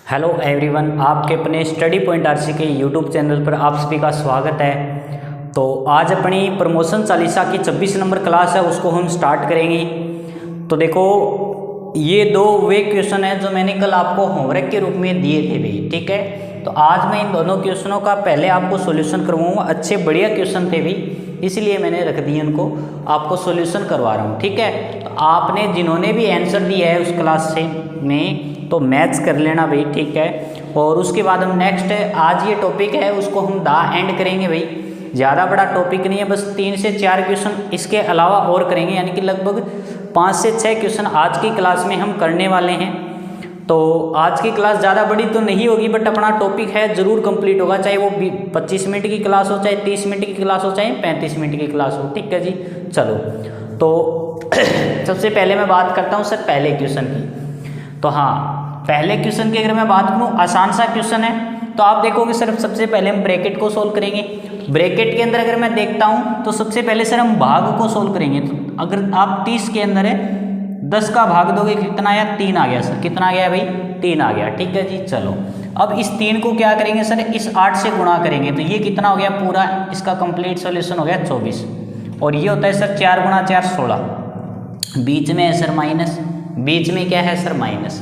Hello everyone, आपके अपने study point RC के यूट्यूब चैनल पर आप सभी का स्वागत है। तो आज अपनी प्रमोशन चालीसा की 26 नंबर क्लास है, उसको हम स्टार्ट करेंगे। तो देखो, ये दो वे क्वेश्चन है जो मैंने कल आपको होमवर्क के रूप में दिए थे भाई, ठीक है। तो आज मैं इन दोनों क्वेश्चनों का पहले आपको सॉल्यूशन करवाऊंगा। अच्छे बढ़िया क्वेश्चन थे भाई, इसलिए मैंने रख दिए उनको, आपको सॉल्यूशन करवा रहा हूँ, ठीक है। तो आपने जिन्होंने भी आंसर दिया है उस क्लास से में तो मैच कर लेना भाई, ठीक है। और उसके बाद हम नेक्स्ट आज ये टॉपिक है उसको हम दा एंड करेंगे भाई। ज़्यादा बड़ा टॉपिक नहीं है, बस 3 से 4 क्वेश्चन इसके अलावा और करेंगे, यानी कि लगभग 5 से 6 क्वेश्चन आज की क्लास में हम करने वाले हैं। तो आज की क्लास ज़्यादा बड़ी तो नहीं होगी, बट अपना टॉपिक है ज़रूर कंप्लीट होगा, चाहे वो 25 मिनट की क्लास हो, चाहे 30 मिनट की क्लास हो, चाहे 35 मिनट की क्लास हो, ठीक है जी। चलो, तो सबसे पहले मैं बात करता हूँ सर पहले क्वेश्चन की। तो हाँ, पहले क्वेश्चन की अगर मैं बात करूँ, आसान सा क्वेश्चन है। तो आप देखोगे सर, सबसे पहले हम ब्रैकेट को सोल्व करेंगे। ब्रैकेट के अंदर अगर मैं देखता हूँ तो सबसे पहले सर हम भाग को सोल्व करेंगे। तो अगर आप 30 के अंदर है 10 का भाग दोगे, कितना आया? 3 आ गया सर। कितना आ गया भाई? 3 आ गया, ठीक है जी। चलो, अब इस 3 को क्या करेंगे सर, इस 8 से गुणा करेंगे। तो ये कितना हो गया? पूरा इसका कंप्लीट सॉल्यूशन हो गया 24। और ये होता है सर 4 गुणा 4 16। बीच में है सर माइनस, बीच में क्या है सर? माइनस।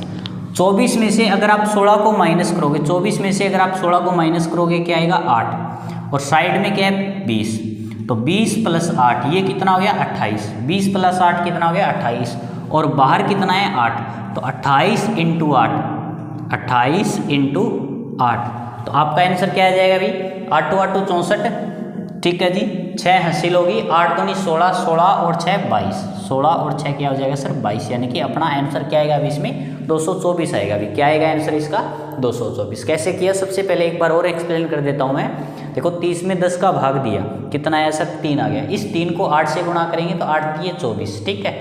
24 में से अगर आप 16 को माइनस करोगे, 24 में से अगर आप 16 को माइनस करोगे, क्या आएगा? 8। और साइड में क्या है? 20। तो 20 प्लस 8, ये कितना हो गया? 28। 20 प्लस 8 कितना हो गया? 28। और बाहर कितना है? 8। तो 28 इंटू 8, 28 इंटू 8। तो आपका आंसर क्या आ जाएगा भाई? 8 8 64, ठीक है जी। 6 हासिल होगी, 8 दूनी 16, 16 और 6 22, 16 और 6 क्या हो जाएगा सर? 22। यानी कि अपना आंसर क्या आएगा अभी इसमें? 224 आएगा अभी। क्या आएगा आंसर इसका? 224। कैसे किया? सबसे पहले एक बार और एक्सप्लेन कर देता हूँ मैं। देखो, 30 में 10 का भाग दिया, कितना आया सर? 3 आ गया। इस 3 को 8 से गुणा करेंगे तो 8 दिए 24, ठीक है।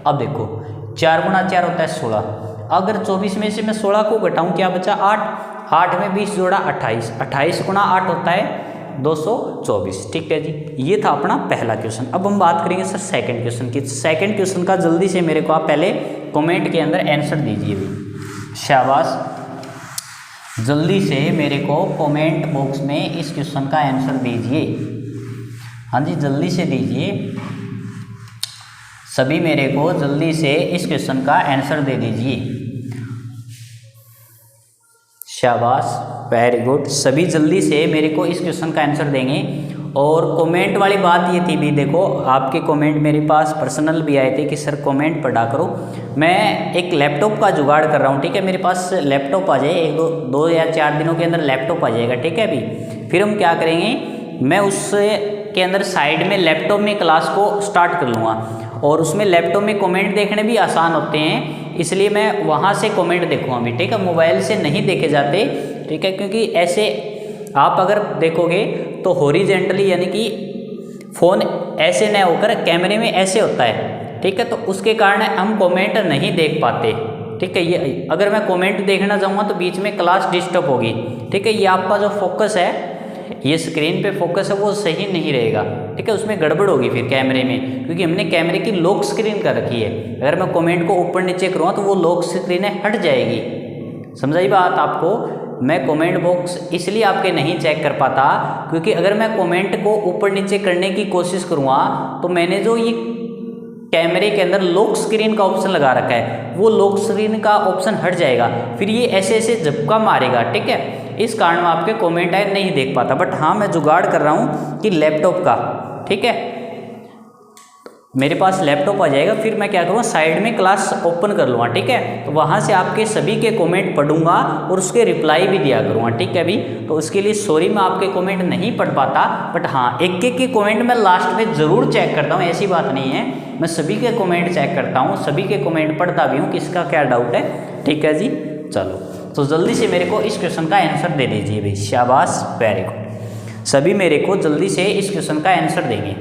अब देखो, 4 गुणा 4 होता है 16। अगर 24 में से मैं 16 को घटाऊँ, क्या बचा? 8। 8 में 20 जोड़ा 28, 28 गुणा 8 होता है 224, ठीक है जी। ये था अपना पहला क्वेश्चन। अब हम बात करेंगे सर सेकंड क्वेश्चन की। सेकंड क्वेश्चन का जल्दी से मेरे को आप पहले कमेंट के अंदर आंसर दीजिए भी, शाबाश। जल्दी से मेरे को कमेंट बॉक्स में इस क्वेश्चन का आंसर दीजिए। हाँ जी, जल्दी से दीजिए सभी, मेरे को जल्दी से इस क्वेश्चन का आंसर दे दीजिए, शाबाश, वेरी गुड। सभी जल्दी से मेरे को इस क्वेश्चन का आंसर देंगे। और कमेंट वाली बात ये थी भी, देखो आपके कमेंट मेरे पास पर्सनल भी आए थे कि सर कमेंट पढ़ा करो। मैं एक लैपटॉप का जुगाड़ कर रहा हूँ, ठीक है। मेरे पास लैपटॉप आ जाए, एक दो या 4 दिनों के अंदर लैपटॉप आ जाएगा, ठीक है। अभी फिर हम क्या करेंगे, मैं उसके के अंदर साइड में लैपटॉप में क्लास को स्टार्ट कर लूँगा। और उसमें लैपटॉप में कमेंट देखने भी आसान होते हैं, इसलिए मैं वहाँ से कमेंट देखूँगा भी, ठीक है। मोबाइल से नहीं देखे जाते, ठीक है, क्योंकि ऐसे आप अगर देखोगे तो हॉरिजेंटली, यानी कि फ़ोन ऐसे न होकर कैमरे में ऐसे होता है, ठीक है। तो उसके कारण हम कमेंट नहीं देख पाते, ठीक है। ये अगर मैं कमेंट देखना चाहूँगा तो बीच में क्लास डिस्टर्ब होगी, ठीक है। ये आपका जो फोकस है, ये स्क्रीन पे फोकस है, वो सही नहीं रहेगा, ठीक है। उसमें गड़बड़ होगी फिर कैमरे में, क्योंकि हमने कैमरे की लॉक स्क्रीन कर रखी है। अगर मैं कमेंट को ऊपर नीचे करूँगा तो वो लॉक स्क्रीन हट जाएगी। समझाई बात आपको? मैं कमेंट बॉक्स इसलिए आपके नहीं चेक कर पाता, क्योंकि अगर मैं कमेंट को ऊपर नीचे करने की कोशिश करूँगा तो मैंने जो ये कैमरे के अंदर लॉक स्क्रीन का ऑप्शन लगा रखा है, वो लॉक स्क्रीन का ऑप्शन हट जाएगा, फिर ये ऐसे ऐसे झपका मारेगा, ठीक है। इस कारण मैं आपके कमेंट आए नहीं देख पाता। बट हाँ, मैं जुगाड़ कर रहा हूँ कि लैपटॉप का, ठीक है, मेरे पास लैपटॉप आ जाएगा, फिर मैं क्या करूँगा, साइड में क्लास ओपन कर लूँगा, ठीक है। तो वहाँ से आपके सभी के कमेंट पढ़ूंगा और उसके रिप्लाई भी दिया करूँगा, ठीक है। अभी तो उसके लिए सॉरी, मैं आपके कमेंट नहीं पढ़ पाता, बट हाँ, एक एक के कमेंट मैं लास्ट में ज़रूर चेक करता हूँ, ऐसी बात नहीं है। मैं सभी के कमेंट चेक करता हूँ, सभी के कमेंट पढ़ता भी हूँ, किसका क्या डाउट है, ठीक है जी। चलो, तो जल्दी से मेरे को इस क्वेश्चन का आंसर दे दीजिए भाई, शाबाश, वेरी गुड। सभी मेरे को जल्दी से इस क्वेश्चन का आंसर देंगे।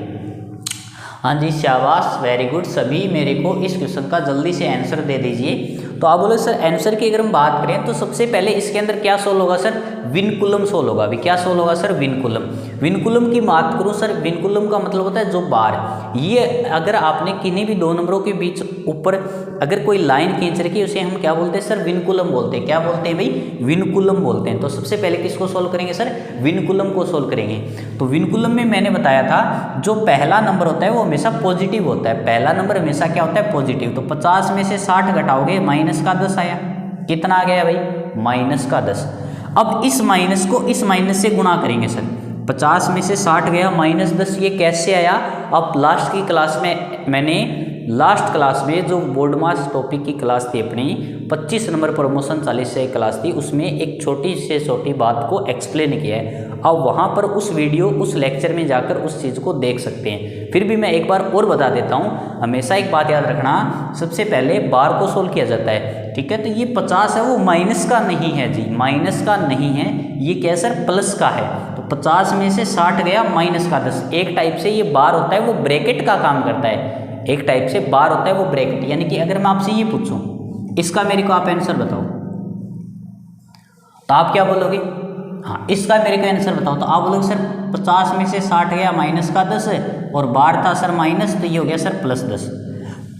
हाँ जी, शाबाश, वेरी गुड। सभी मेरे को इस क्वेश्चन का जल्दी से आंसर दे दीजिए। तो आप बोलो सर आंसर की अगर हम बात करें तो सबसे पहले इसके अंदर क्या सोल्व होगा सर, विनकुलम सोल्व होगा। अभी क्या सोल्व होगा सर, विनकुलम। विनकुलम की बात करूं सर, विनकुलम का मतलब होता है जो बार। ये अगर आपने किन्हीं भी दो नंबरों के बीच ऊपर अगर कोई लाइन खींच रखी है उसे हम क्या बोलते हैं सर, विनकुलम बोलते हैं। क्या बोलते हैं भाई, विनकुलम बोलते हैं। तो सबसे पहले किसको सोल्व करेंगे सर, विनकुलम को सोल्व करेंगे। तो विनकुलम में मैंने बताया था जो पहला नंबर होता है वो हमेशा पॉजिटिव होता है। पहला नंबर हमेशा क्या होता है, पॉजिटिव। तो 50 में से 60 घटाओगे माइनस का 10 आया। कितना आ गया भाई, माइनस का 10। अब इस माइनस को इस माइनस से गुणा करेंगे सर। 50 में से 60 गया माइनस 10, ये कैसे आया। अब लास्ट की क्लास में मैंने लास्ट क्लास में जो बोर्ड मास टॉपिक की क्लास थी अपनी 25 नंबर प्रमोशन 40 से क्लास थी, उसमें एक छोटी से छोटी बात को एक्सप्लेन किया है। अब वहाँ पर उस वीडियो उस लेक्चर में जाकर उस चीज़ को देख सकते हैं। फिर भी मैं एक बार और बता देता हूँ, हमेशा एक बात याद रखना, सबसे पहले बार को सोल्व किया जाता है, ठीक है। तो ये 50 है वो माइनस का नहीं है जी, माइनस का नहीं है, ये क्या सर, प्लस का है। तो 50 में से 60 गया माइनस का 10। एक टाइप से ये बार होता है वो ब्रैकेट का काम करता है। एक टाइप से बार होता है वो ब्रैकेट, यानी कि अगर मैं आपसे ये पूछूं इसका मेरे को आप आंसर बताओ तो आप क्या बोलोगे, हाँ इसका मेरे को आंसर बताओ। तो आप बोलोगे सर 50 में से 60 गया माइनस का 10 और बार था सर माइनस, तो ये हो गया सर प्लस 10।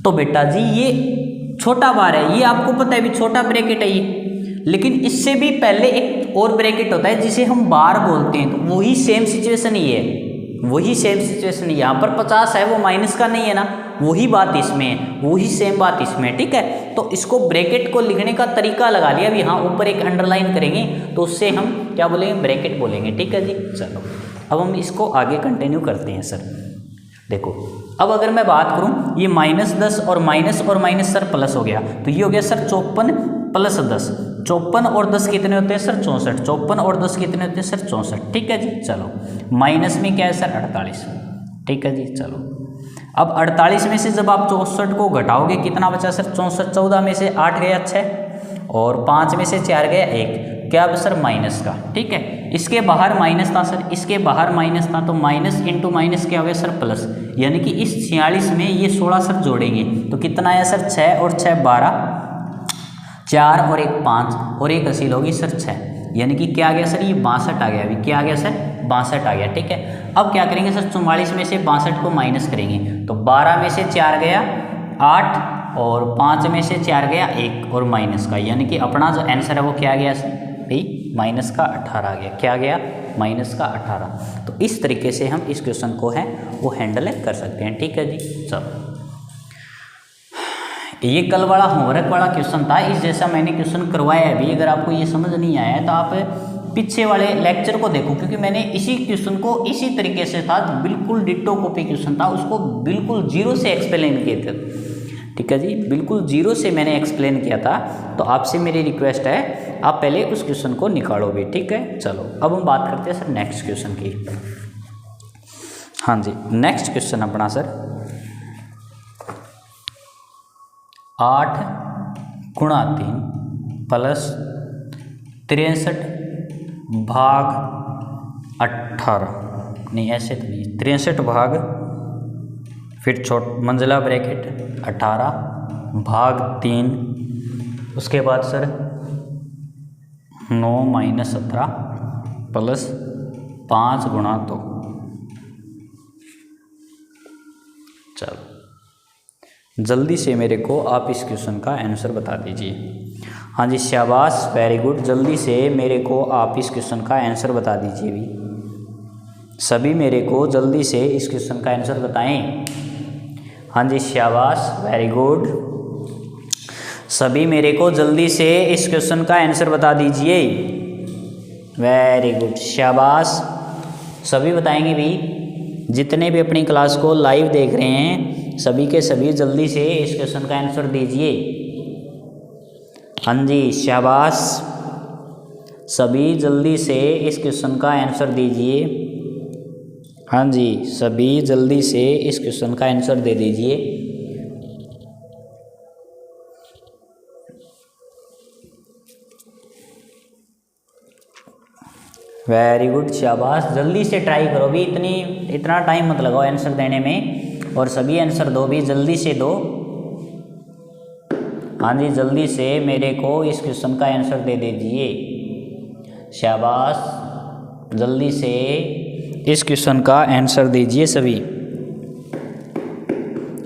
तो बेटा जी ये छोटा बार है, ये आपको पता है भी छोटा ब्रैकेट है ये, लेकिन इससे भी पहले एक और ब्रैकेट होता है जिसे हम बार बोलते हैं। तो वही सेम सिचुएशन ही है, वही सेम सिचुएशन यहाँ पर 50 है वो माइनस का नहीं है ना, वही बात इसमें है, वही सेम बात इसमें है, ठीक है। तो इसको ब्रैकेट को लिखने का तरीका लगा लिया, अभी यहाँ ऊपर एक अंडरलाइन करेंगे तो उससे हम क्या बोलेंगे, ब्रैकेट बोलेंगे, ठीक है जी। चलो अब हम इसको आगे कंटिन्यू करते हैं सर। देखो अब अगर मैं बात करूँ ये -10 और माइनस सर प्लस हो गया, तो ये हो गया सर 54 प्लस 10। 54 और 10 कितने होते हैं सर 64। 54 और 10 कितने होते हैं सर 64, ठीक है जी। चलो माइनस में क्या है सर 48, ठीक है जी। चलो अब 48 में से जब आप 64 को घटाओगे कितना बचा सर 64। 14 में से 8 गया 6 और 5 में से 4 गया 1, क्या अब सर माइनस का, ठीक है। इसके बाहर माइनस था सर, इसके बाहर माइनस था, तो माइनस इंटू माइनस क्या हो गया सर प्लस, यानी कि इस 46 में ये 16 सर जोड़ेंगे तो कितना आया सर 6 और 6 12, 4 और 1 5 और 1 हासिल होगी सर 6, यानी कि क्या आ गया सर ये 62 आ गया। अभी क्या आ गया सर 62 आ गया, ठीक है। अब क्या करेंगे सर 44 में से 62 को माइनस करेंगे, तो 12 में से 4 गया 8 और 5 में से 4 गया 1 और माइनस का, यानी कि अपना जो आंसर है वो क्या आ गया सर भाई माइनस का 18 आ गया। क्या आ गया, माइनस का 18। तो इस तरीके से हम इस क्वेश्चन को है वो हैंडल कर सकते हैं, ठीक है जी। चलो ये कल वाला होमवर्क वाला क्वेश्चन था, इस जैसा मैंने क्वेश्चन करवाया है। अभी अगर आपको ये समझ नहीं आया है तो आप पीछे वाले लेक्चर को देखो, क्योंकि मैंने इसी क्वेश्चन को इसी तरीके से था, बिल्कुल डिट्टो कॉपी क्वेश्चन था, उसको बिल्कुल जीरो से एक्सप्लेन किए थे, ठीक है जी। बिल्कुल जीरो से मैंने एक्सप्लेन किया था। तो आपसे मेरी रिक्वेस्ट है आप पहले उस क्वेश्चन को निकालो भी, ठीक है। चलो अब हम बात करते हैं सर नेक्स्ट क्वेश्चन की। हाँ जी, नेक्स्ट क्वेश्चन अपना सर 8 गुणा 3 प्लस 63 भाग 18, नहीं ऐसे तो नहीं, 63 भाग फिर मंजिला ब्रैकेट 18 भाग 3, उसके बाद सर 9 - 17 प्लस 5 गुणा 2। चलो जल्दी से मेरे को आप इस क्वेश्चन का आंसर बता दीजिए। हाँ जी शाबाश, वेरी गुड। जल्दी से मेरे को आप इस क्वेश्चन का आंसर बता दीजिए भी, सभी मेरे को जल्दी से इस क्वेश्चन का आंसर बताएं। हाँ जी शाबाश, वेरी गुड। सभी मेरे को जल्दी से इस क्वेश्चन का आंसर बता दीजिए। वेरी गुड, शाबाश। सभी बताएंगे भी, जितने भी अपनी क्लास को लाइव देख रहे हैं सभी के सभी जल्दी से इस क्वेश्चन का आंसर दीजिए। हाँ जी शाबाश, सभी जल्दी से इस क्वेश्चन का आंसर दीजिए। हाँ जी सभी जल्दी से इस क्वेश्चन का आंसर दे दीजिए। वेरी गुड, शाबाश। जल्दी से ट्राई करो भी, इतना टाइम मत लगाओ आंसर देने में। और सभी आंसर दो भी, जल्दी से दो। हाँ जी, जल्दी से मेरे को इस क्वेश्चन का आंसर दे दीजिए। शाबाश, जल्दी से इस क्वेश्चन का आंसर दीजिए सभी।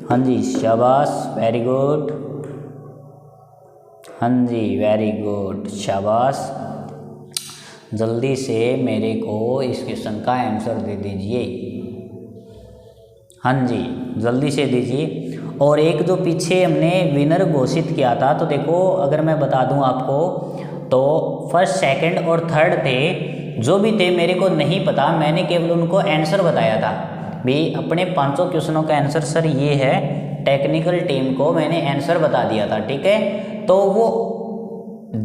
हाँ जी, शाबाश, वेरी गुड। हाँ जी, वेरी गुड, शाबाश। जल्दी से मेरे को इस क्वेश्चन का आंसर दे दीजिए। हाँ जी, जल्दी से दीजिए। और एक जो पीछे हमने विनर घोषित किया था, तो देखो अगर मैं बता दूं आपको, तो फर्स्ट, सेकंड और थर्ड थे, जो भी थे मेरे को नहीं पता, मैंने केवल उनको आंसर बताया था भी। अपने 500 क्वेश्चनों का आंसर सर ये है, टेक्निकल टीम को मैंने आंसर बता दिया था, ठीक है। तो वो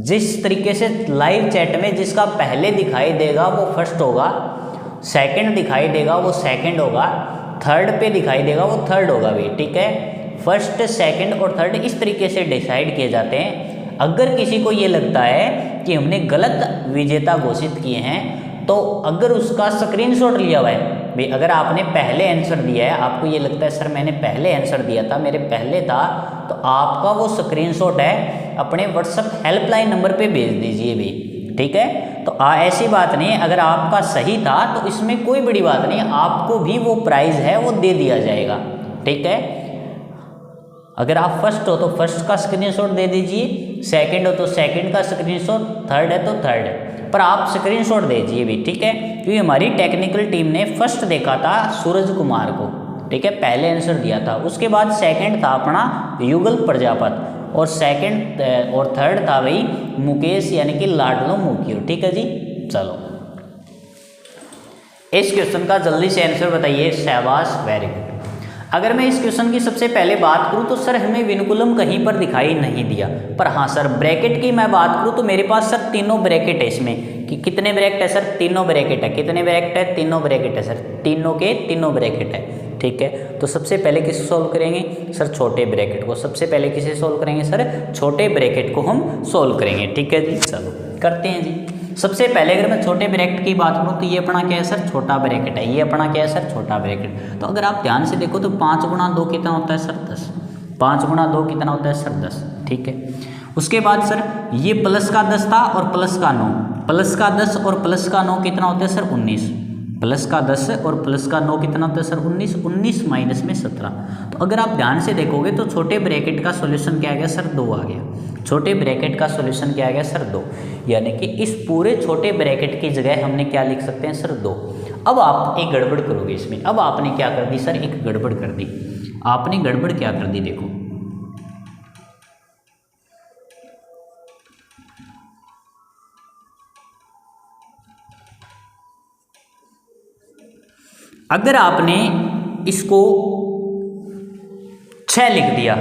जिस तरीके से लाइव चैट में जिसका पहले दिखाई देगा वो फर्स्ट होगा, सेकंड दिखाई देगा वो सेकंड होगा, थर्ड पे दिखाई देगा वो थर्ड होगा भी, ठीक है। फर्स्ट, सेकंड और थर्ड इस तरीके से डिसाइड किए जाते हैं। अगर किसी को ये लगता है कि हमने गलत विजेता घोषित किए हैं, तो अगर उसका स्क्रीनशॉट लिया हुआ है भाई, अगर आपने पहले आंसर दिया है, आपको ये लगता है सर मैंने पहले आंसर दिया था, मेरे पहले था, तो आपका वो स्क्रीनशॉट है अपने व्हाट्सएप हेल्पलाइन नंबर पे भेज दीजिए भी, ठीक है। तो ऐसी बात नहीं है, अगर आपका सही था तो इसमें कोई बड़ी बात नहीं, आपको भी वो प्राइज़ है वो दे दिया जाएगा, ठीक है। अगर आप फर्स्ट हो तो फर्स्ट का स्क्रीनशॉट दे दीजिए, सेकंड हो तो सेकंड का स्क्रीनशॉट, थर्ड है तो थर्ड है, पर आप स्क्रीनशॉट दीजिए भी, ठीक है। क्योंकि हमारी टेक्निकल टीम ने फर्स्ट देखा था सूरज कुमार को, ठीक है, पहले आंसर दिया था। उसके बाद सेकंड था अपना युगल प्रजापत, और सेकंड और थर्ड था भाई मुकेश यानी कि लाडलो मुखियो, ठीक है जी। चलो इस क्वेश्चन का जल्दी से आंसर बताइए। शाबाश, वेरी गुड। अगर मैं इस क्वेश्चन की सबसे पहले बात करूं तो सर हमें विनकुलम कहीं पर दिखाई नहीं दिया, पर हाँ सर ब्रैकेट की मैं बात करूं तो मेरे पास सर तीनों ब्रैकेट है इसमें। कि कितने ब्रैकेट है सर? तीनों ब्रैकेट है। कितने ब्रैकेट है? तीनों ब्रैकेट है सर, तीनों के तीनों ब्रैकेट है, ठीक है। तो सबसे पहले किसे सोल्व करेंगे सर? छोटे ब्रैकेट को। सबसे पहले किसे सोल्व करेंगे सर? छोटे ब्रैकेट को हम सोल्व करेंगे, ठीक है जी। चलो करते हैं जी। सबसे पहले अगर मैं छोटे ब्रैकेट की बात करूं तो ये अपना क्या है सर? छोटा ब्रैकेट है। ये अपना क्या है सर? छोटा ब्रैकेट। तो अगर आप ध्यान से देखो तो 5 गुणा 2 कितना होता है सर? 10। 5 गुणा 2 कितना होता है सर? 10, ठीक है। उसके बाद सर ये प्लस का 10 था और प्लस का 9, प्लस का 10 और प्लस का 9 कितना होता है सर? 19। प्लस का 10 और प्लस का 9 कितना होता है सर? 19। 19 माइनस में 17। तो अगर आप ध्यान से देखोगे तो छोटे ब्रैकेट का सॉल्यूशन क्या आ गया सर? 2 आ गया। छोटे ब्रैकेट का सॉल्यूशन क्या आ गया सर? 2। यानी कि इस पूरे छोटे ब्रैकेट की जगह हमने क्या लिख सकते हैं सर? 2। अब आप एक गड़बड़ करोगे इसमें। अब आपने क्या कर दी सर? एक गड़बड़ कर दी। आपने गड़बड़ क्या कर दी? देखो, अगर आपने इसको 6 लिख दिया,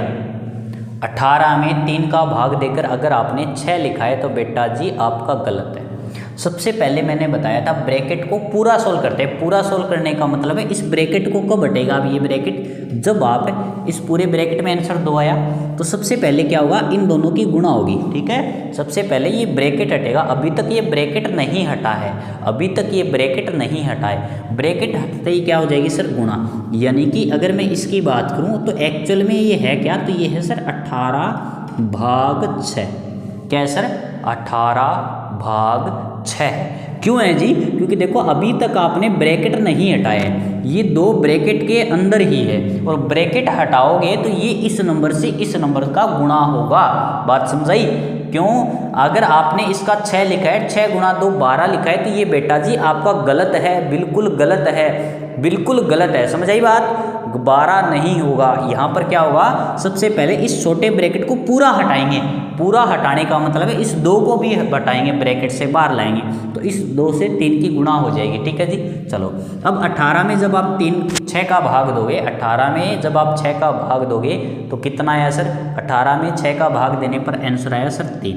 18 में 3 का भाग देकर अगर आपने 6 लिखा है तो बेटा जी आपका गलत है। सबसे पहले मैंने बताया था ब्रैकेट को पूरा सोल्व करते हैं। पूरा सोल्व करने का मतलब है इस ब्रैकेट को कब हटेगा? अब ये ब्रैकेट जब आप इस पूरे ब्रैकेट में आंसर 2 आया तो सबसे पहले क्या होगा? इन दोनों की गुणा होगी, ठीक है। सबसे पहले ये ब्रैकेट हटेगा। अभी तक ये ब्रैकेट नहीं हटा है, अभी तक ये ब्रैकेट नहीं हटा है। ब्रैकेट हटते ही क्या हो जाएगी सर? गुणा। यानी कि अगर मैं इसकी बात करूं तो एक्चुअल में ये है क्या? तो ये है सर 18 भाग 6। क्या है सर? 18 भाग 6। क्यों है जी? क्योंकि देखो अभी तक आपने ब्रैकेट नहीं हटाए, ये 2 ब्रैकेट के अंदर ही है, और ब्रैकेट हटाओगे तो ये इस नंबर से इस नंबर का गुणा होगा। बात समझाई? क्यों? अगर आपने इसका 6 लिखा है, 6 गुणा 2 12 लिखा है, तो ये बेटा जी आपका गलत है, बिल्कुल गलत है, बिल्कुल गलत है। समझ आई बात? 12 नहीं होगा। यहाँ पर क्या होगा? सबसे पहले इस छोटे ब्रैकेट को पूरा हटाएंगे। पूरा हटाने का मतलब है इस 2 को भी हटाएंगे, ब्रैकेट से बाहर लाएंगे, तो इस 2 से 3 की गुणा हो जाएगी, ठीक है जी। चलो अब 18 में जब आप 6 का भाग दोगे, 18 में जब आप 6 का भाग दोगे तो कितना आया सर? 18 में 6 का भाग देने पर आंसर आया सर 3।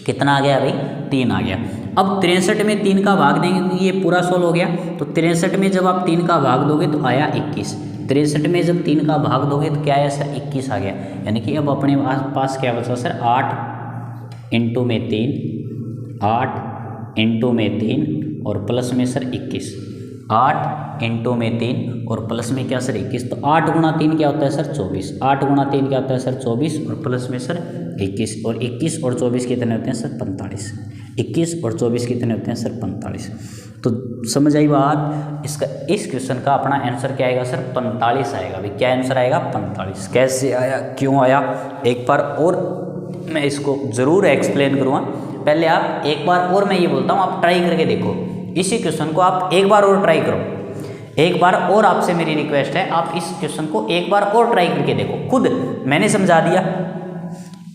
कितना आ गया भाई? 3 आ गया। अब 63 में 3 का भाग देंगे, ये पूरा सोल्व हो गया। तो 63 में जब आप 3 का भाग दोगे तो आया 21। 63 में जब 3 का भाग दोगे तो क्या आया सर? 21 आ गया। यानी कि अब अपने पास क्या बचा सर? 8 इंटू में 3, 8 इंटू में 3 और प्लस में सर 21। 8 इंटू में 3 और प्लस में क्या सर 21। तो 8 गुणा 3 क्या होता है सर 24। 8 गुणा 3 क्या होता है सर 24 और प्लस में सर 21। और 21 और 24 कितने होते हैं सर 45। 21 और 24 कितने होते हैं सर 45। तो समझ आई बात। इसका इस क्वेश्चन का अपना आंसर क्या आएगा सर 45 आएगा। अभी क्या आंसर आएगा 45। कैसे आया, क्यों आया, एक बार और मैं इसको ज़रूर एक्सप्लेन करूँगा। पहले आप एक बार और मैं ये बोलता हूँ, आप ट्राई करके देखो इसी क्वेश्चन को, आप एक बार और ट्राई करो। एक बार और आपसे मेरी रिक्वेस्ट है, आप इस क्वेश्चन को एक बार और ट्राई करके देखो। खुद मैंने समझा दिया,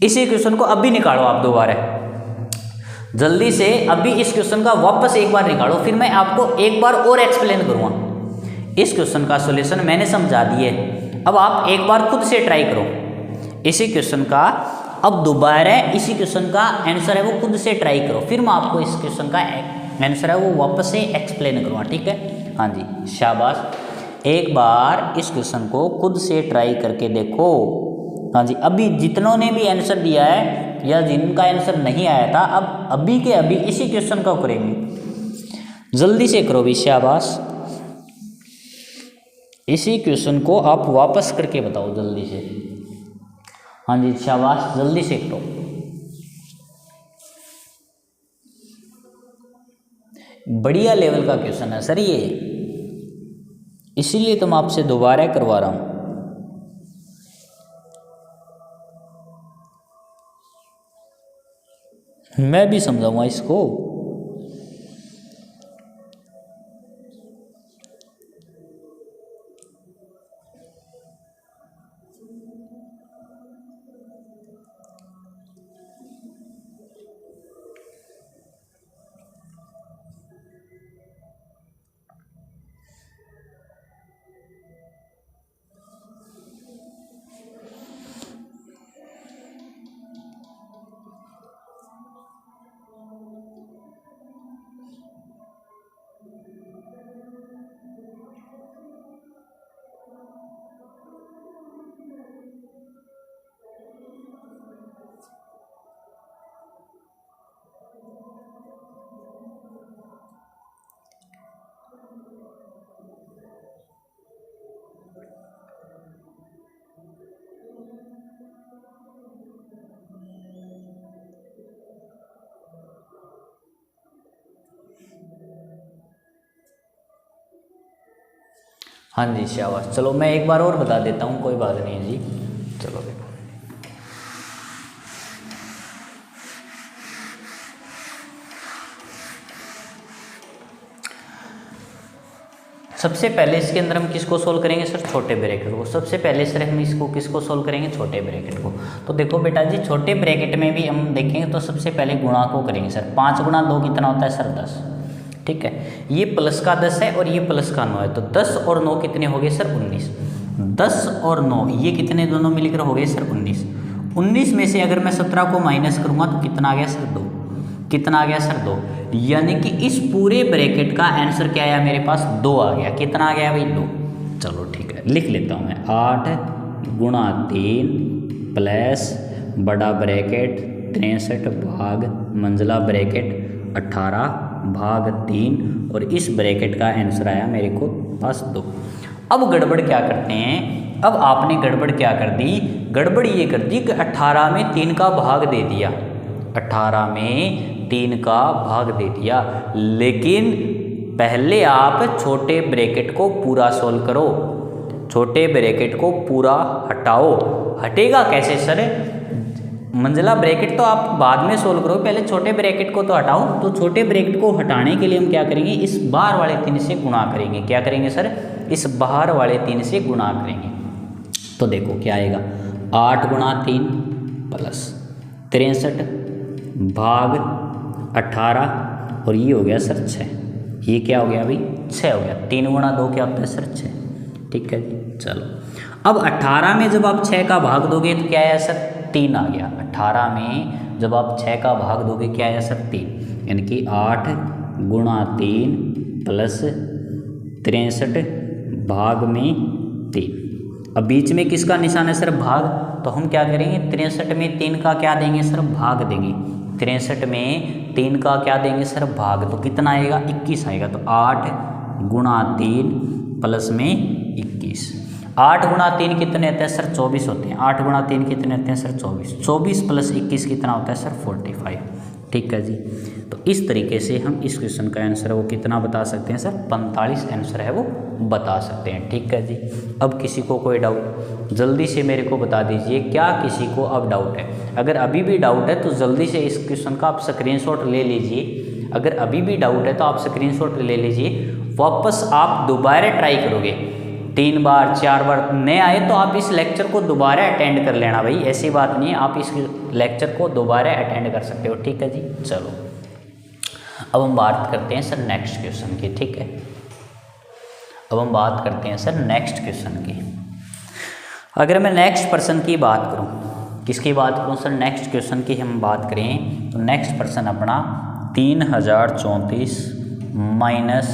इसी क्वेश्चन को अभी निकालो आप दोबारा जल्दी से। अभी इस क्वेश्चन का वापस एक बार निकालो, फिर मैं आपको एक बार और एक्सप्लेन करूँगा। इस क्वेश्चन का सॉल्यूशन मैंने समझा दिए, अब आप एक बार खुद से ट्राई करो इसी क्वेश्चन का। अब दोबारा इसी क्वेश्चन का आंसर है वो खुद से ट्राई करो, फिर मैं आपको इस क्वेश्चन का आंसर है वो वापस से एक्सप्लेन करूँगा, ठीक है। हाँ जी शाबाश। एक बार इस क्वेश्चन को खुद से ट्राई करके देखो। हाँ जी, अभी जितनों ने भी आंसर दिया है या जिनका आंसर नहीं आया था, अब अभी के अभी इसी क्वेश्चन का करेंगे। जल्दी से करो भी, शाबाश। इसी क्वेश्चन को आप वापस करके बताओ जल्दी से। हाँ जी शाबाश, जल्दी से करो। बढ़िया लेवल का क्वेश्चन है सर ये, इसीलिए तो मैं आपसे दोबारा करवा रहा हूं। मैं भी समझाऊंगा इसको। हाँ जी शाबाश। चलो मैं एक बार और बता देता हूँ, कोई बात नहीं है जी। चलो देखो, सबसे पहले इसके अंदर हम किसको सोल्व करेंगे सर, छोटे ब्रैकेट को। सबसे पहले सर हम इसको किसको सोल्व करेंगे, छोटे ब्रैकेट को। तो देखो बेटा जी, छोटे ब्रैकेट में भी हम देखेंगे तो सबसे पहले गुणा को करेंगे सर। 5 गुणा 2 कितना होता है सर 10, ठीक है। ये प्लस का 10 है और ये प्लस का 9 है, तो 10 और 9 कितने हो गए सर 19। 10 और 9 ये कितने दोनों मिलकर हो गए सर 19। 19 में से अगर मैं 17 को माइनस करूँगा तो कितना आ गया सर 2। कितना आ गया सर 2, यानी कि इस पूरे ब्रैकेट का आंसर क्या आया मेरे पास 2 आ गया। कितना आ गया भाई 2। चलो ठीक है, लिख लेता हूँ मैं। 8 गुणा 3 प्लस बड़ा ब्रैकेट 63 भाग मंझला ब्रैकेट 18 भाग 3 और इस ब्रैकेट का आंसर आया मेरे को पास 2। अब गड़बड़ क्या करते हैं, अब आपने गड़बड़ क्या कर दी, गड़बड़ ये कर दी कि 18 में 3 का भाग दे दिया। 18 में 3 का भाग दे दिया, लेकिन पहले आप छोटे ब्रैकेट को पूरा सोल्व करो। छोटे ब्रैकेट को पूरा हटाओ। हटेगा कैसे सर, मंझला ब्रैकेट तो आप बाद में सोल्व करो, पहले छोटे ब्रैकेट को तो हटाओ। तो छोटे ब्रैकेट को हटाने के लिए हम क्या करेंगे, इस बाहर वाले 3 से गुणा करेंगे। क्या करेंगे सर, इस बाहर वाले 3 से गुणा करेंगे। तो देखो क्या आएगा, 8 गुणा 3 प्लस 63 भाग 18 और ये हो गया सर 6। ये क्या हो गया भाई 6 हो गया। 3 गुणा 2 क्या होता है सर 6, ठीक है जी। चलो अब 18 में जब आप 6 का भाग दोगे तो क्या आया सर 3 आ गया। 18 में जब आप 6 का भाग दोगे क्या आया सर 3, यानी कि 8 गुणा 3 प्लस 63 भाग में 3। अब बीच में किसका निशान है सर भाग, तो हम क्या करेंगे 63 में 3 का क्या देंगे सर भाग देंगे। 63 में 3 का क्या देंगे सर भाग, तो कितना आएगा 21 आएगा। तो 8 गुणा 3 प्लस में 21। 8 गुणा 3 कितने होते हैं सर 24 होते हैं। 8 गुणा 3 कितने होते हैं सर 24। 24 प्लस 21 कितना होता है सर 45। ठीक है जी। तो इस तरीके से हम इस क्वेश्चन का आंसर वो कितना बता सकते हैं सर 45 आंसर है वो बता सकते हैं। ठीक है जी। अब किसी को कोई डाउट जल्दी से मेरे को बता दीजिए, क्या किसी को अब डाउट है? अगर अभी भी डाउट है तो जल्दी से इस क्वेश्चन का आप स्क्रीनशॉट ले लीजिए। अगर अभी भी डाउट है तो आप स्क्रीनशॉट ले लीजिए। वापस आप दोबारा ट्राई करोगे 3 बार 4 बार नहीं आए तो आप इस लेक्चर को दोबारा अटेंड कर लेना भाई, ऐसी बात नहीं है, आप इस लेक्चर को दोबारा अटेंड कर सकते हो। ठीक है जी। चलो अब हम बात करते हैं सर नेक्स्ट क्वेश्चन की। ठीक है, अब हम बात करते हैं सर नेक्स्ट क्वेश्चन की। अगर मैं नेक्स्ट पर्सन की बात करूं, किसकी बात करूं सर? नेक्स्ट क्वेश्चन की हम बात करें तो नेक्स्ट पर्सन अपना 3034 माइनस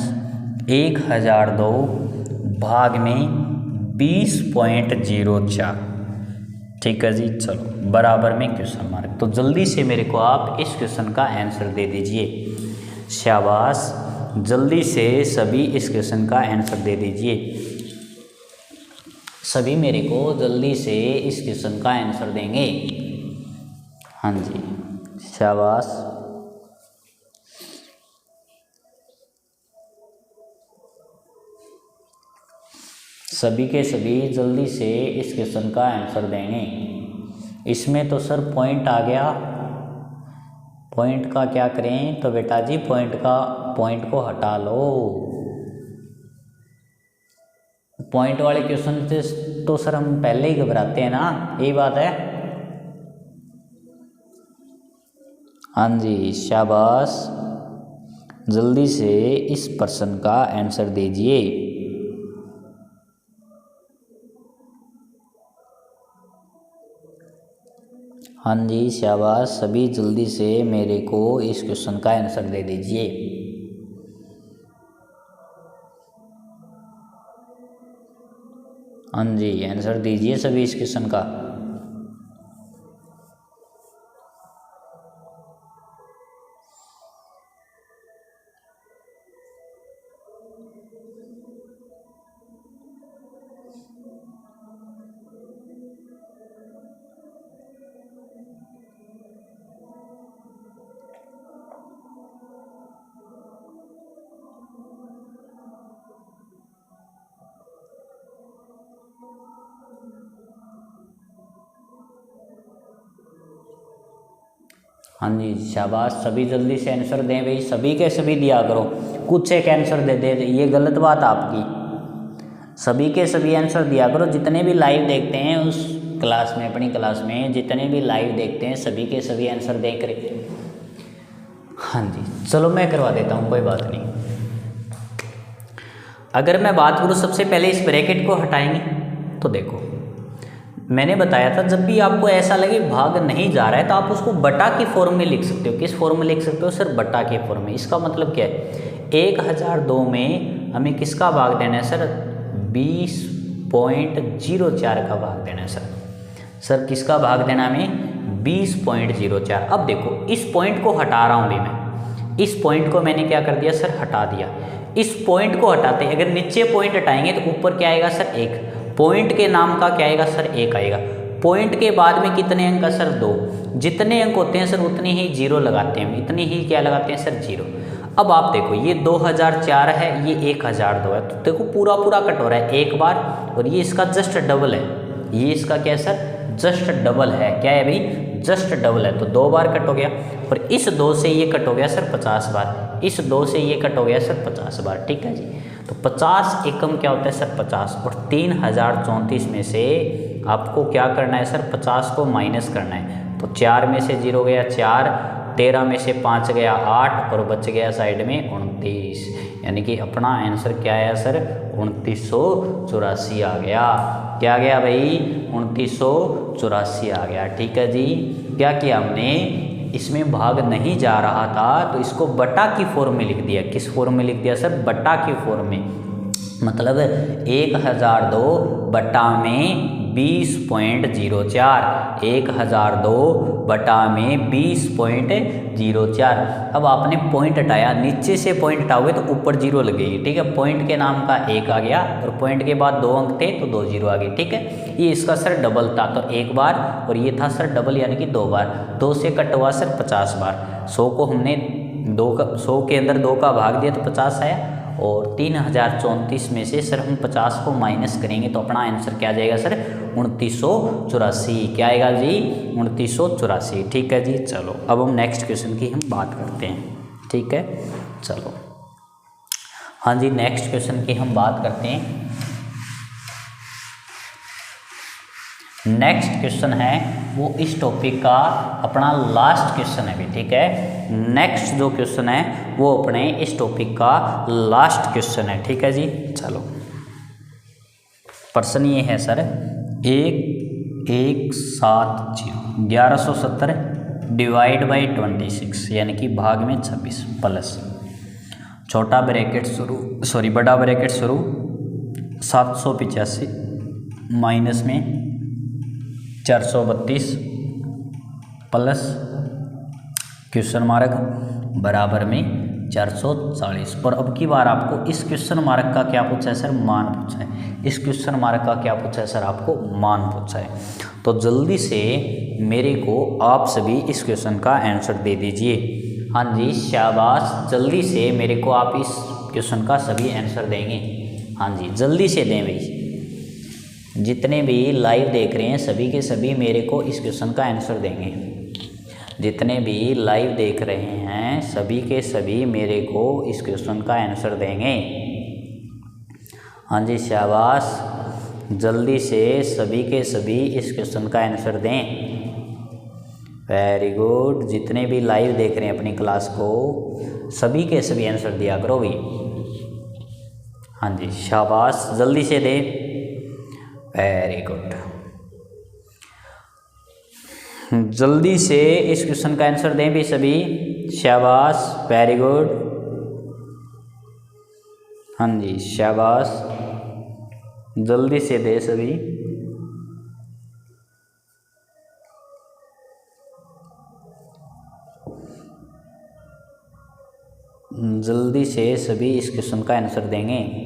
1002 भाग में 20.04। ठीक है जी। चलो बराबर में क्वेश्चन मार्क। तो जल्दी से मेरे को आप इस क्वेश्चन का आंसर दे दीजिए। शाबाश, जल्दी से सभी इस क्वेश्चन का आंसर दे दीजिए। सभी मेरे को जल्दी से इस क्वेश्चन का आंसर देंगे। हाँ जी, शाबाश। सभी के सभी जल्दी से इस क्वेश्चन का आंसर देंगे। इसमें तो सर पॉइंट आ गया, पॉइंट का क्या करें? तो बेटा जी पॉइंट को हटा लो। पॉइंट वाले क्वेश्चन से तो सर हम पहले ही घबराते हैं ना, यही बात है। हाँ जी, शाबाश, जल्दी से इस प्रश्न का आंसर दीजिए। हाँ जी, शाबाश, सभी जल्दी से मेरे को इस क्वेश्चन का आंसर दे दीजिए। हाँ जी, आंसर दीजिए सभी इस क्वेश्चन का। हाँ जी, शाबाश, सभी जल्दी से आंसर दें भाई, सभी के सभी दिया करो, कुछ एक आंसर दे दे, ये गलत बात आपकी। सभी के सभी आंसर दिया करो, जितने भी लाइव देखते हैं उस क्लास में, अपनी क्लास में जितने भी लाइव देखते हैं सभी के सभी आंसर देख रहे। हाँ जी, चलो मैं करवा देता हूँ, कोई बात नहीं। अगर मैं बात करूँ सबसे पहले इस ब्रैकेट को हटाएंगे तो देखो मैंने बताया था जब भी आपको ऐसा लगे भाग नहीं जा रहा है तो आप उसको बटा के फॉर्म में लिख सकते हो। किस फॉर्म में लिख सकते हो सर? बटा के फॉर्म में। इसका मतलब क्या है? 1002 में हमें किसका भाग देना है सर? 20.04 का भाग देना है सर किसका भाग देना हमें? 20.04। अब देखो इस पॉइंट को हटा रहा हूँ भी मैं, इस पॉइंट को मैंने क्या कर दिया सर? हटा दिया। इस पॉइंट को हटाते अगर नीचे पॉइंट हटाएंगे तो ऊपर क्या आएगा सर? 1। पॉइंट के नाम का क्या आएगा सर? 1 आएगा। पॉइंट के बाद में कितने अंक का सर? 2। जितने अंक होते हैं सर उतनी ही जीरो लगाते हैं, इतनी ही क्या लगाते हैं सर? जीरो। अब आप देखो ये 2004 है, ये 1002 है, तो देखो पूरा पूरा कट हो रहा है एक बार, और ये इसका जस्ट डबल है, ये इसका क्या है सर? जस्ट डबल है। क्या है भाई? जस्ट डबल है, तो 2 बार कट हो गया। और इस 2 से ये कट हो गया सर 50 बार, इस 2 से ये कट हो गया सर 50 बार। ठीक है जी। तो 50 एकम क्या होता है सर? 50। और 3034 में से आपको क्या करना है सर? 50 को माइनस करना है। तो 4 में से 0 गया 4, 13 में से 5 गया 8, और बच गया साइड में 29। यानी कि अपना आंसर क्या आया सर? 2984 आ गया। क्या गया भाई? 2984 आ गया। ठीक है जी। क्या किया हमने? इसमें भाग नहीं जा रहा था तो इसको बटा की फॉर्म में लिख दिया। किस फॉर्म में लिख दिया सर? बटा की फॉर्म में। मतलब 1002 बटा में 20.04, 1002/20.04। अब आपने पॉइंट हटाया, नीचे से पॉइंट हटाओगे तो ऊपर जीरो लगेगी, ठीक है। पॉइंट के नाम का 1 आ गया और पॉइंट के बाद 2 अंक थे तो 2 जीरो आ गई, ठीक है। ये इसका सर डबल था तो 1 बार, और ये था सर डबल यानी कि 2 बार। 2 से कट हुआ सर 50 बार। 100 को हमने 100 के अंदर 2 का भाग दिया तो 50 आया, और 3034 में से सर हम 50 को माइनस करेंगे तो अपना आंसर क्या आ जाएगा सर 2984। क्या आएगा जी 2984, ठीक है जी। चलो अब हम नेक्स्ट क्वेश्चन की हम बात करते हैं, ठीक है। चलो हाँ जी, नेक्स्ट क्वेश्चन की हम बात करते हैं। नेक्स्ट क्वेश्चन है वो इस टॉपिक का अपना लास्ट क्वेश्चन है भी, ठीक है। नेक्स्ट जो क्वेश्चन है वो अपने इस टॉपिक का लास्ट क्वेश्चन है, ठीक है जी। चलो प्रश्न ये है सर 1170 1170 डिवाइड बाई 26 यानी कि भाग में 26 प्लस छोटा ब्रैकेट शुरू, सॉरी बड़ा ब्रैकेट शुरू 785 माइनस में 432 प्लस क्वेश्चन मार्क बराबर में 440। और अब की बार आपको इस क्वेश्चन मार्क का क्या पूछा है सर मान पूछा है। इस क्वेश्चन मार्क का क्या पूछा है सर आपको मान पूछा है। तो जल्दी से मेरे को आप सभी इस क्वेश्चन का आंसर दे दीजिए। हाँ जी शाबाश, जल्दी से मेरे को आप इस क्वेश्चन का सभी आंसर देंगे। हाँ जी जल्दी से दें भाई, जितने भी लाइव देख रहे हैं सभी के सभी मेरे को इस क्वेश्चन का आंसर देंगे। जितने भी लाइव देख रहे हैं सभी के सभी मेरे को इस क्वेश्चन का आंसर देंगे। हाँ जी शाबाश, जल्दी से सभी के सभी इस क्वेश्चन का आंसर दें। वेरी गुड, जितने भी लाइव देख रहे हैं अपनी क्लास को सभी के सभी आंसर दिया करो भी। हाँ जी शाबाश, जल्दी से दें। वेरी गुड, जल्दी से इस क्वेश्चन का आंसर दें भी सभी। शाबाश, वेरी गुड। हाँ जी शाबाश, जल्दी से दे सभी। जल्दी से सभी इस क्वेश्चन का आंसर देंगे।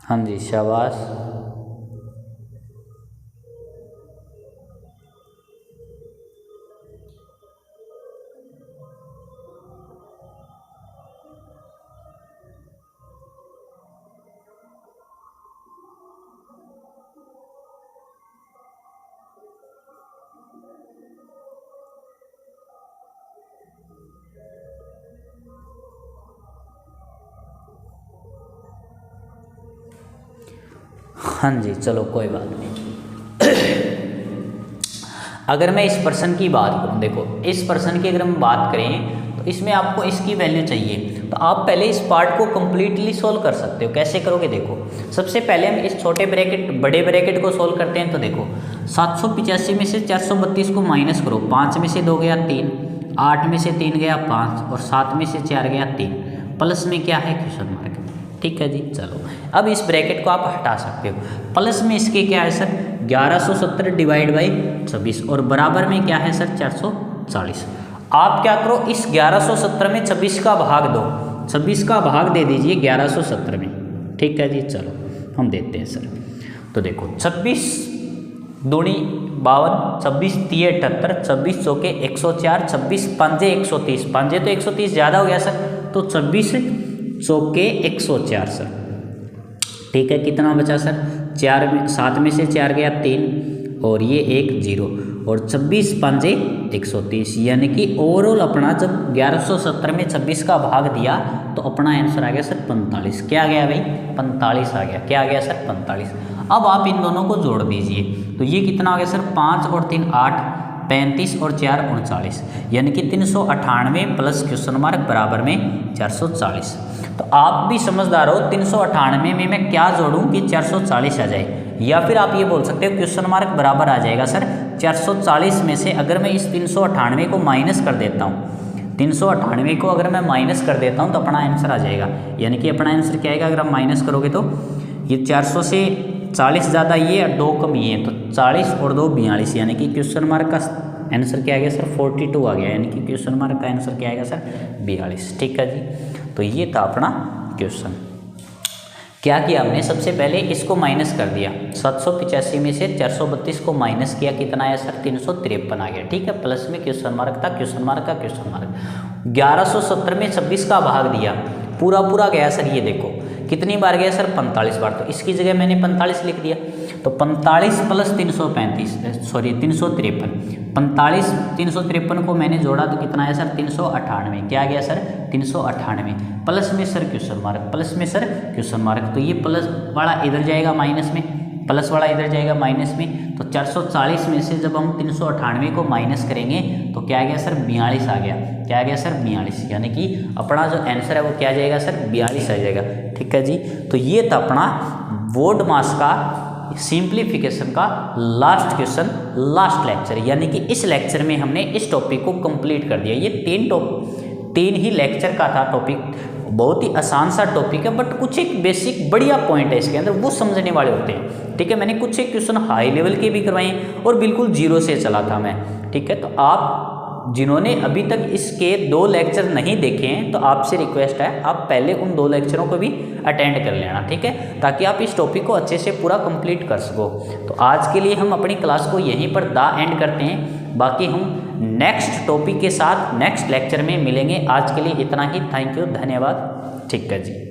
हाँ जी शाबाश, हाँ जी चलो कोई बात नहीं। अगर मैं इस पर्सन की बात करूं, देखो इस पर्सन की अगर हम बात करें तो इसमें आपको इसकी वैल्यू चाहिए, तो आप पहले इस पार्ट को कम्प्लीटली सोल्व कर सकते हो। कैसे करोगे देखो, सबसे पहले हम इस छोटे ब्रैकेट बड़े ब्रैकेट को सोल्व करते हैं। तो देखो 785 में से 432 को माइनस करो, 5 में से 2 गया 3, 8 में से 3 गया 5 और 7 में से 4 गया 3, प्लस में क्या है क्वेश्चन मार्क, ठीक है जी। चलो अब इस ब्रैकेट को आप हटा सकते हो। प्लस में इसके क्या है सर 1170 डिवाइड बाई 26 और बराबर में क्या है सर 440। आप क्या करो, इस 1170 में 26 का भाग दो, 26 का भाग दे दीजिए 1170 में, ठीक है जी। चलो हम देते हैं सर। तो देखो 26 दूनी 52, 26 3 78, 26 चौके 104, 26 पंजे 130, पंजे तो 130 ज़्यादा हो गया सर, तो 26 चौके 104 सर, ठीक है। कितना बचा सर 4 में 7 में से 4 गया 3 और ये 1 0 और 26 पंजे 130, यानी कि ओवरऑल अपना जब 1170 में 26 का भाग दिया तो अपना आंसर आ गया सर 45। क्या आ गया भाई 45 आ गया। क्या आ गया सर 45। अब आप इन दोनों को जोड़ दीजिए तो ये कितना आ गया सर 5 और 3 8, 35 और 4 39, यानी कि 398 प्लस क्वेश्चन मार्क बराबर में 440। तो आप भी समझदार हो, 398 में मैं क्या जोड़ूं कि 440 आ जाए, या फिर आप ये बोल सकते हो क्वेश्चन मार्क बराबर आ जाएगा सर 440 में से अगर मैं इस 398 को माइनस कर देता हूँ, 398 को अगर मैं माइनस कर देता हूँ तो अपना आंसर आ जाएगा। यानी कि अपना आंसर क्या आएगा, अगर आप माइनस करोगे तो ये 400 से 40 ज़्यादा ये और 2 कम ये, तो 40 और 2 42, यानी कि क्वेश्चन मार्क का आंसर क्या आ गया सर 42 आ गया, यानी कि क्वेश्चन मार्क का आंसर क्या आएगा सर 42। ठीक है जी, तो ये था अपना क्वेश्चन। क्या किया हमने, सबसे पहले इसको माइनस कर दिया, 785 में से 432 को माइनस किया, कितना आया सर 353 आ गया। ठीक है, प्लस में क्वेश्चन मार्क था, क्वेश्चन मार्क का क्वेश्चन मार्क। 1170 में 26 का भाग दिया, पूरा पूरा गया सर, ये देखो कितनी बार गया सर 45 बार, तो इसकी जगह मैंने 45 लिख दिया। तो 45 प्लस 353, 45 353 को मैंने जोड़ा तो कितना आया सर 398, क्या आ गया सर 398, प्लस में सर क्वेश्चन मार्क, प्लस में सर क्वेश्चन मार्क, तो ये प्लस वाला इधर जाएगा माइनस में, प्लस वाला इधर जाएगा माइनस में, तो 440 में से जब हम 398 को माइनस करेंगे तो क्या आ गया सर 42 आ गया, क्या आ गया सर 42, यानी कि अपना जो आंसर है वो क्या आ जाएगा सर 42 आ जाएगा। ठीक है जी, तो ये था अपना बोर्ड मास का सिंप्लीफिकेशन का लास्ट क्वेश्चन, लास्ट लेक्चर, यानी कि इस लेक्चर में हमने इस टॉपिक को कंप्लीट कर दिया। ये 3 ही लेक्चर का था टॉपिक, बहुत ही आसान सा टॉपिक है, बट कुछ एक बेसिक बढ़िया पॉइंट है इसके अंदर, वो समझने वाले होते हैं। ठीक है, मैंने कुछ एक क्वेश्चन हाई लेवल के भी करवाए और बिल्कुल जीरो से चला था मैं। ठीक है, तो आप जिन्होंने अभी तक इसके 2 लेक्चर नहीं देखे हैं तो आपसे रिक्वेस्ट है आप पहले उन 2 लेक्चरों को भी अटेंड कर लेना। ठीक है, ताकि आप इस टॉपिक को अच्छे से पूरा कंप्लीट कर सको। तो आज के लिए हम अपनी क्लास को यहीं पर एंड करते हैं, बाकी हम नेक्स्ट टॉपिक के साथ नेक्स्ट लेक्चर में मिलेंगे। आज के लिए इतना ही, थैंक यू, धन्यवाद। ठीक है जी।